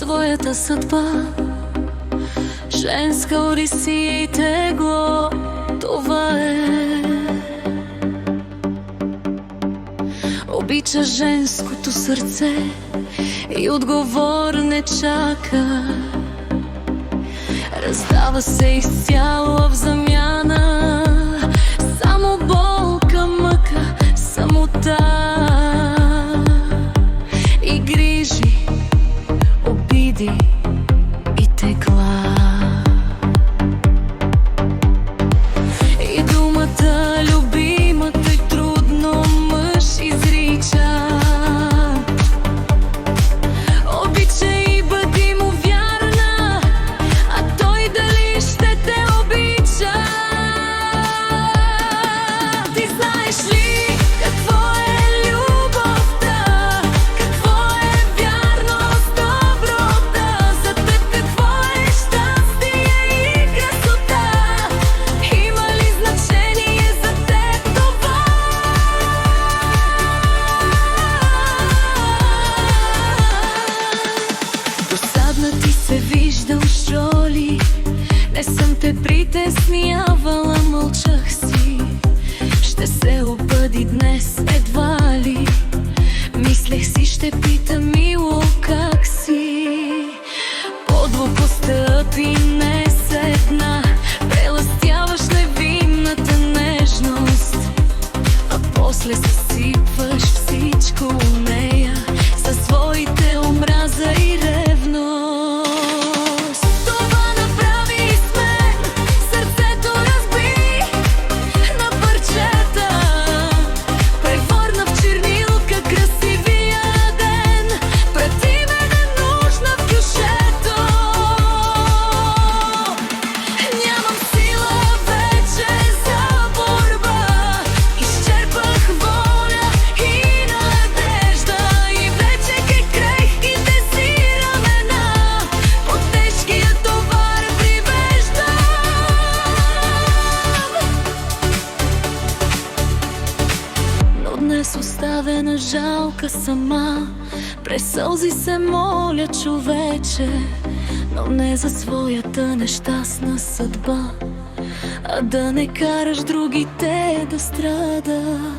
своята съдба. Женска одисия и тегло, това е. Обича женското сърце и отговор не чака. Раздава се изцяло в замяна. Само болка, мъка, самота и грижи, обиди и тегла. И думата любима тъй трудно мъж изрича. Обичай и бъди му вярна, а той дали ще те обича? Ти знаеш ли какво е любовта? Какво е вярност, доброта? За теб какво е щастие и красота? Има ли значение за теб това? Досадна ти се виждаш, роли. Не съм те притеснявала, мълчах си. Ще се обади днес, едва ли. Мислех си, ще пита мило как си. Подло постъпи не седна. Прелъстяваш невинната нежност, а после съсипваш всичко у нея със своите омраза и ревност. Това направи с мен, сърцето разби на парчета. Превърна в чернилка красивия ден. Прати ме ненужна в кюшето. Нямам сила вече за борба. Изчерпах воля и надежда. И вече крехките си рамена под тежкия товар привеждам. Но днес оставена жалка сама, през сълзи се моля, човече, но не за своята нещастна съдба, а да не караш другите да страдат.